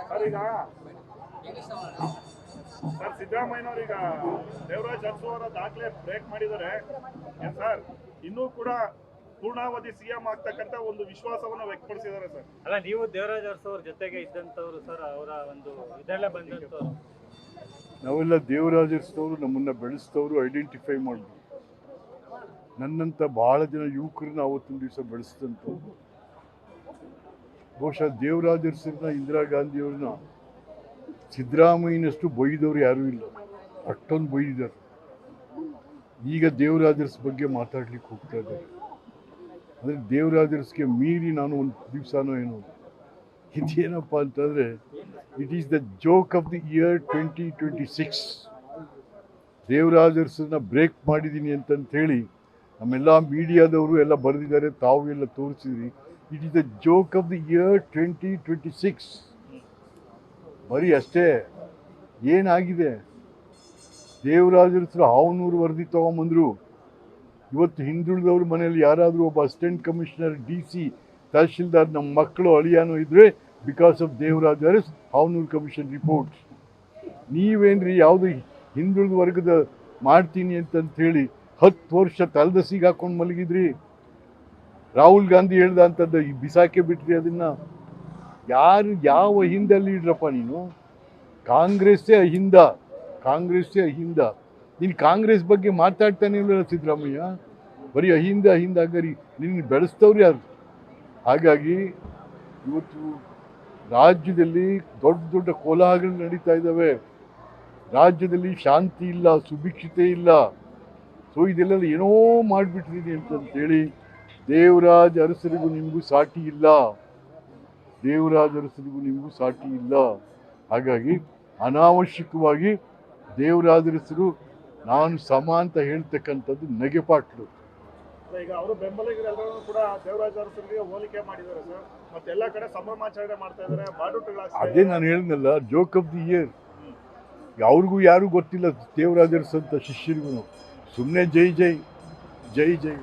Sir ಈಗ sir ಸಿದ್ದರಾಮಯ್ಯನವರು ಈಗ ದೇವರಾಜ್ ಅರಸು ಅವರ ದಾಖಲೆ ಬ್ರೇಕ್ ಮಾಡಿದ್ದಾರೆ ಸರ್. ಇನ್ನೂ ಕೂಡ ಪೂರ್ಣಾವಧಿ ಸಿಎಂ ಆಗ್ತಕ್ಕಂತ ಒಂದು ವಿಶ್ವಾಸವನ್ನು ವ್ಯಕ್ತಪಡಿಸಿದ್ದಾರೆ ಸರ್. ಅಲ್ಲ, ನೀವು ದೇವರಾಜ್ ಅರಸು ಅವ್ರ ಜೊತೆಗೆ ಇದ್ದಂಥವ್ರು ಸರ್, ಅವರ ಒಂದು ಇದೆಲ್ಲ ಬಂದಂಥವ್ರು. ನಾವೆಲ್ಲ ದೇವರಾಜ್ ಅರಸು ನಮ್ಮನ್ನ ಬೆಳೆಸಿದವರು, ಐಡೆಂಟಿಫೈ ಮಾಡಿದ್ರು. ನನ್ನಂತ ಬಹಳ ಜನ ಯುವಕರನ್ನ ಅವತ್ತಿನ ದಿವಸ ಬೆಳೆಸಿದಂಥವ್ರು. ಬಹುಶಃ ದೇವರಾಜ್ ಅರಸರನ್ನ, ಇಂದಿರಾ ಗಾಂಧಿಯವ್ರನ್ನ ಸಿದ್ದರಾಮಯ್ಯನಷ್ಟು ಬೈದವ್ರು ಯಾರೂ ಇಲ್ಲ. ಅಷ್ಟೊಂದು ಬೈದಿದ್ದಾರೆ. ಈಗ ದೇವರಾಜ್ ಅರಸು ಬಗ್ಗೆ ಮಾತಾಡ್ಲಿಕ್ಕೆ ಹೋಗ್ತಾ ಇದ್ದಾರೆ. ಅಂದರೆ ದೇವರಾಜ್ ಅರಸಿಗೆ ಮೀರಿ ನಾನು ಒಂದು ದಿವಸನೋ ಏನೋ ಇದೇನಪ್ಪ ಅಂತಂದರೆ, it is the joke of the year 2026. Devaraj ಅರಸನ್ನ ಬ್ರೇಕ್ ಮಾಡಿದ್ದೀನಿ ಅಂತಂತ ಹೇಳಿ ನಮ್ಮೆಲ್ಲ ಮೀಡಿಯಾದವರು ಎಲ್ಲ ಬರೆದಿದ್ದಾರೆ, ತಾವು ಎಲ್ಲ ತೋರಿಸಿದ್ರಿ. It is the joke of the year 2026. ಬರೀ ಅಷ್ಟೇ. ಏನಾಗಿದೆ? ದೇವರಾಜ್ ಅರಸರು ಹಾವನೂರು ವರದಿ ತೊಗೊಂಬಂದರು. ಇವತ್ತು ಹಿಂದುಳಿದವ್ರ ಮನೆಯಲ್ಲಿ ಯಾರಾದರೂ ಒಬ್ಬ ಅಸಿಸ್ಟೆಂಟ್ ಕಮಿಷನರ್, DC, ತಹಶೀಲ್ದಾರ್ ನಮ್ಮ ಮಕ್ಕಳು ಅಳಿಯಾನೋ ಇದ್ದರೆ because of Devaraj Aras Havanur commission report. ನೀವೇನ್ರಿ ಯಾವುದು ಹಿಂದುಳಿದ ವರ್ಗದ ಮಾಡ್ತೀನಿ ಅಂತಂಥೇಳಿ 10 ವರ್ಷ ತಲೆದಸಿಗೆ ಹಾಕೊಂಡು ಮಲಗಿದ್ರಿ. ರಾಹುಲ್ ಗಾಂಧಿ ಹೇಳ್ದ ಅಂತದ್ದು ಬಿಸಾಕೆ ಬಿಟ್ರಿ. ಅದನ್ನು ಯಾರು ಯಾವ ಅಹಿಂದ ಲೀಡ್ರಪ್ಪ ನೀನು? ಕಾಂಗ್ರೆಸ್ಸೇ ಅಹಿಂದ, ಕಾಂಗ್ರೆಸ್ಸೇ ಅಹಿಂದ. ನೀನು ಕಾಂಗ್ರೆಸ್ ಬಗ್ಗೆ ಮಾತಾಡ್ತಾನೆ ಇಲ್ಲ ಸಿದ್ದರಾಮಯ್ಯ. ಬರೀ ಅಹಿಂದ ಅಹಿಂದ ಆಗರಿ. ನಿನ್ನ ಬೆಳೆಸ್ತವ್ರು ಯಾರು? ಹಾಗಾಗಿ ಇವತ್ತು ರಾಜ್ಯದಲ್ಲಿ ದೊಡ್ಡ ದೊಡ್ಡ ಕೋಲಾಹಲಗಳು ನಡೀತಾ ಇದ್ದಾವೆ. ರಾಜ್ಯದಲ್ಲಿ ಶಾಂತಿ ಇಲ್ಲ, ಸುಭಿಕ್ಷತೆ ಇಲ್ಲ. ಸೊ ಇದೆಲ್ಲ ಏನೋ ಮಾಡಿಬಿಟ್ಟಿದ್ದೀನಿ ಅಂತಂತೇಳಿ ದೇವರಾಜ್ ಅರಸರಿಗೂ ನಿಮಗೂ ಸಾಟಿ ಇಲ್ಲ. ದೇವರಾಜ್ ಅರಸರಿಗೂ ನಿಮಗೂ ಸಾಟಿ ಇಲ್ಲ. ಹಾಗಾಗಿ ಅನಾವಶ್ಯಕವಾಗಿ ದೇವರಾಜ್ ಅರಸರು ನಾನು ಸಮ ಅಂತ ಹೇಳ್ತಕ್ಕಂಥದ್ದು ನಗೆಪಾಟ್ಲು. ಈಗ ಅವರು ಬೆಂಬಲಿಗರೆಲ್ಲರೂ ಕೂಡ ದೇವರಾಜ್ ಅರಸರಿಗೆ ಹೋಲಿಕೆ ಮಾಡಿದ್ದಾರೆ ಸರ್. ಮತ್ತೆಲ್ಲ ಕಡೆ ಸಂಭ್ರಮಾಚರಣೆ ಮಾಡ್ತಾ ಇದ್ದಾರೆ, ಬಾಡುಟಗಳು. ಅದೇ ನಾನು ಹೇಳಿದ್ನಲ್ಲ, ಜೋಕ್ ಆಫ್ ದಿ ಇಯರ್. ಅವ್ರಿಗೂ ಯಾರೂ ಗೊತ್ತಿಲ್ಲ ದೇವರಾಜ್ ಅರಸು ಅಂತ ಶಿಷ್ಯರಿಗೂ. ಸುಮ್ಮನೆ ಜೈ ಜೈ ಜೈ ಜೈ.